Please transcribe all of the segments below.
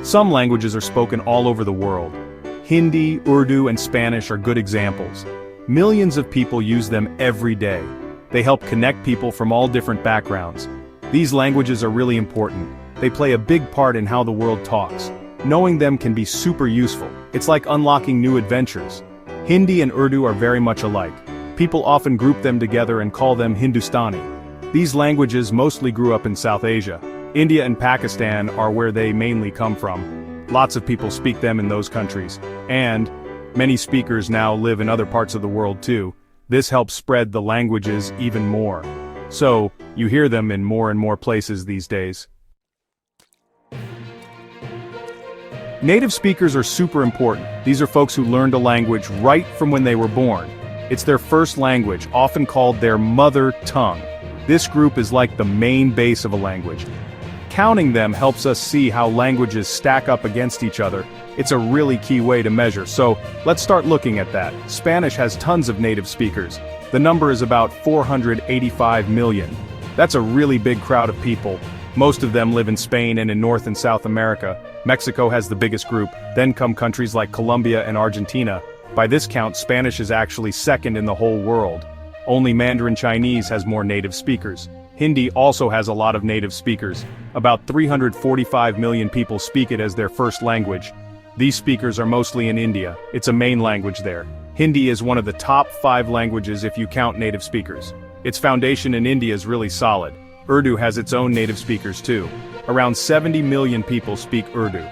Some languages are spoken all over the world. Hindi, Urdu, and Spanish are good examples. Millions of people use them every day. They help connect people from all different backgrounds. These languages are really important. They play a big part in how the world talks. Knowing them can be super useful. It's like unlocking new adventures. Hindi and Urdu are very much alike. People often group them together and call them Hindustani. These languages mostly grew up in South Asia. India and Pakistan are where they mainly come from. Lots of people speak them in those countries. And many speakers now live in other parts of the world too. This helps spread the languages even more. So, you hear them in more and more places these days. Native speakers are super important. These are folks who learned a language right from when they were born. It's their first language, often called their mother tongue. This group is like the main base of a language. Counting them helps us see how languages stack up against each other. It's a really key way to measure, so let's start looking at that. Spanish has tons of native speakers. The number is about 485 million. That's a really big crowd of people. Most of them live in Spain and in North and South America. Mexico has the biggest group, then come countries like Colombia and Argentina. By this count, Spanish is actually second in the whole world. Only Mandarin Chinese has more native speakers. Hindi also has a lot of native speakers. About 345 million people speak it as their first language. These speakers are mostly in India. It's a main language there. Hindi is one of the top 5 languages if you count native speakers. Its foundation in India is really solid. Urdu has its own native speakers too. Around 70 million people speak Urdu.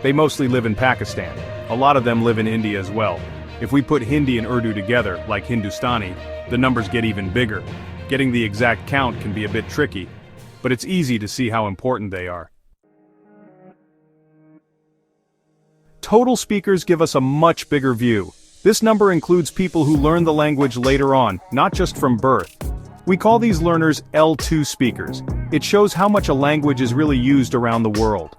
They mostly live in Pakistan. A lot of them live in India as well. If we put Hindi and Urdu together, like Hindustani, the numbers get even bigger. Getting the exact count can be a bit tricky, but it's easy to see how important they are. Total speakers give us a much bigger view. This number includes people who learn the language later on, not just from birth. We call these learners L2 speakers. It shows how much a language is really used around the world.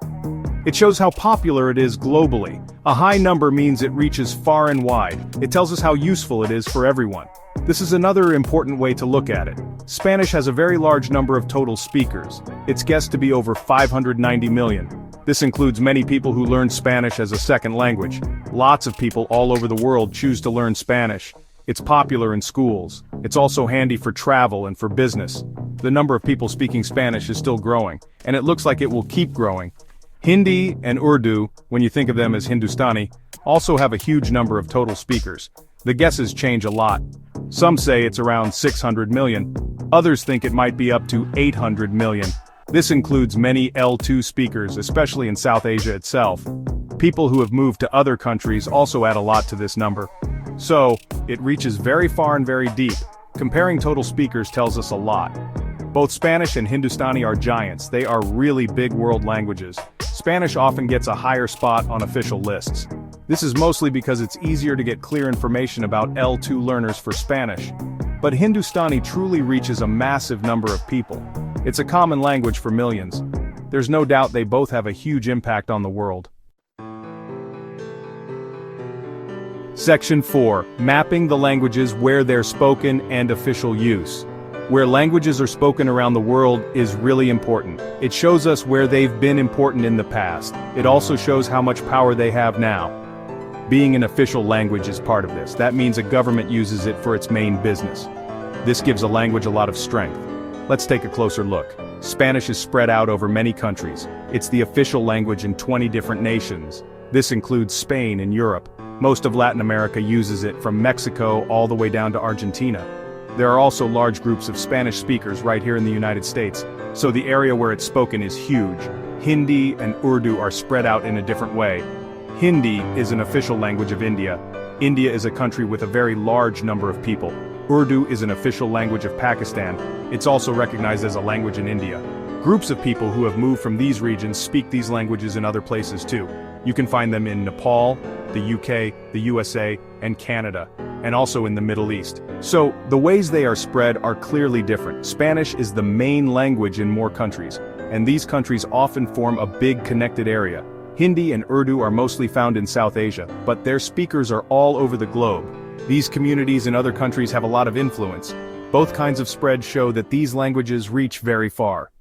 It shows how popular it is globally. A high number means it reaches far and wide. It tells us how useful it is for everyone. This is another important way to look at it. Spanish has a very large number of total speakers. It's guessed to be over 590 million. This includes many people who learn Spanish as a second language. Lots of people all over the world choose to learn Spanish. It's popular in schools. It's also handy for travel and for business. The number of people speaking Spanish is still growing, and it looks like it will keep growing. Hindi and Urdu, when you think of them as Hindustani, also have a huge number of total speakers. The guesses change a lot. Some say it's around 600 million. Others think it might be up to 800 million. This includes many L2 speakers, especially in South Asia itself. People who have moved to other countries also add a lot to this number. So, it reaches very far and very deep. Comparing total speakers tells us a lot. Both Spanish and Hindustani are giants. They are really big world languages. Spanish often gets a higher spot on official lists. This is mostly because it's easier to get clear information about L2 learners for Spanish. But Hindustani truly reaches a massive number of people. It's a common language for millions. There's no doubt they both have a huge impact on the world. Section 4. Mapping the languages where they're spoken and official use. Where languages are spoken around the world is really important. It shows us where they've been important in the past. It also shows how much power they have now. Being an official language is part of this. That means a government uses it for its main business. This gives a language a lot of strength. Let's take a closer look. Spanish is spread out over many countries. It's the official language in 20 different nations. This includes Spain and Europe. Most of Latin America uses it, from Mexico all the way down to Argentina. There are also large groups of Spanish speakers right here in the United States, so the area where it's spoken is huge. Hindi and Urdu are spread out in a different way. Hindi is an official language of India. India is a country with a very large number of people. Urdu is an official language of Pakistan. It's also recognized as a language in India. Groups of people who have moved from these regions speak these languages in other places too. You can find them in Nepal, the UK, the USA, and Canada, and also in the Middle East. So, the ways they are spread are clearly different. Spanish is the main language in more countries, and these countries often form a big connected area. Hindi and Urdu are mostly found in South Asia, but their speakers are all over the globe. These communities in other countries have a lot of influence. Both kinds of spread show that these languages reach very far.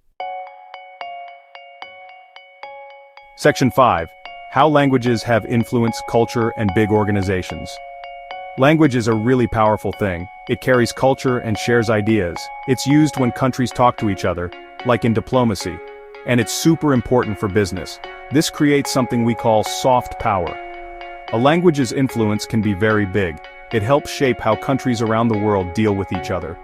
Section 5. How languages have influenced culture and big organizations. Language is a really powerful thing. It carries culture and shares ideas. It's used when countries talk to each other, like in diplomacy. And it's super important for business. This creates something we call soft power. A language's influence can be very big. It helps shape how countries around the world deal with each other.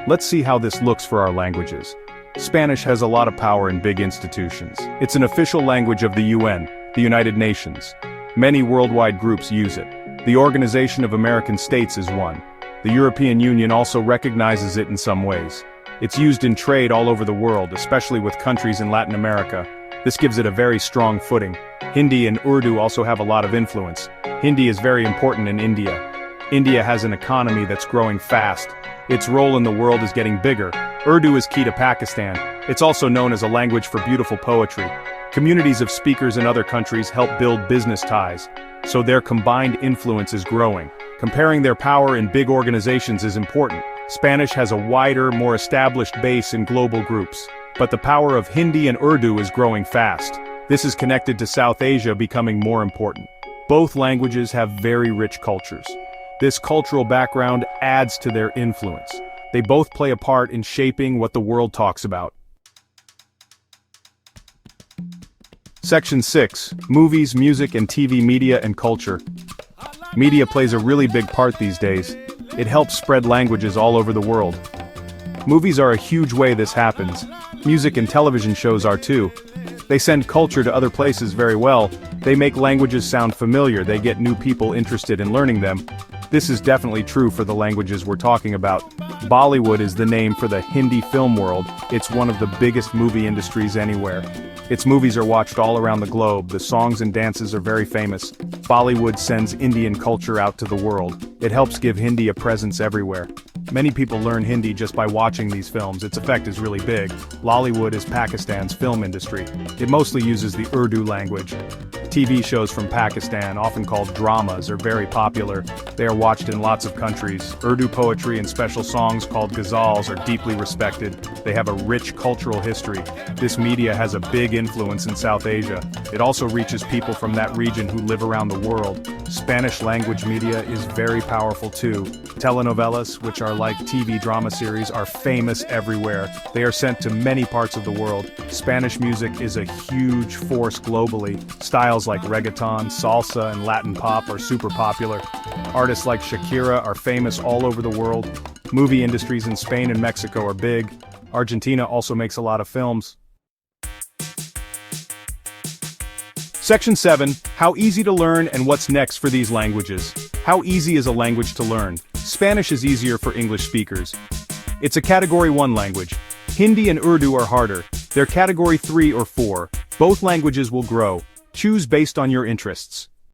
Let's see how this looks for our languages. Spanish has a lot of power in big institutions. It's an official language of the UN, the United Nations. Many worldwide groups use it. The Organization of American States is one. The European Union also recognizes it in some ways. It's used in trade all over the world, especially with countries in Latin America. This gives it a very strong footing. Hindi and Urdu also have a lot of influence. Hindi is very important in India. India has an economy that's growing fast. Its role in the world is getting bigger. Urdu is key to Pakistan. It's also known as a language for beautiful poetry. Communities of speakers in other countries help build business ties, so their combined influence is growing. Comparing their power in big organizations is important. Spanish has a wider, more established base in global groups. But the power of Hindi and Urdu is growing fast. This is connected to South Asia becoming more important. Both languages have very rich cultures. This cultural background adds to their influence. They both play a part in shaping what the world talks about. Section 6. Movies, music, and TV media and culture. Media plays a really big part these days. It helps spread languages all over the world. Movies are a huge way this happens. Music and television shows are too. They send culture to other places very well. They make languages sound familiar. They get new people interested in learning them. This is definitely true for the languages we're talking about. Bollywood is the name for the Hindi film world. It's one of the biggest movie industries anywhere. Its movies are watched all around the globe. The songs and dances are very famous. Bollywood sends Indian culture out to the world. It helps give Hindi a presence everywhere. Many people learn Hindi just by watching these films. Its effect is really big. Lollywood is Pakistan's film industry. It mostly uses the Urdu language. TV shows from Pakistan, often called dramas, are very popular. They are watched in lots of countries. Urdu poetry and special songs called ghazals are deeply respected. They have a rich cultural history. This media has a big influence in South Asia. It also reaches people from that region who live around the world. Spanish language media is very powerful too. Telenovelas, which are like TV drama series, are famous everywhere. They are sent to many parts of the world. Spanish music is a huge force globally. Styles like reggaeton, salsa, and Latin pop are super popular. Artists like Shakira are famous all over the world. Movie industries in Spain and Mexico are big. Argentina also makes a lot of films. Section 7. How easy to learn and what's next for these languages. How easy is a language to learn? Spanish is easier for English speakers. It's a Category 1 language. Hindi and Urdu are harder. They're Category 3 or 4. Both languages will grow. Choose based on your interests.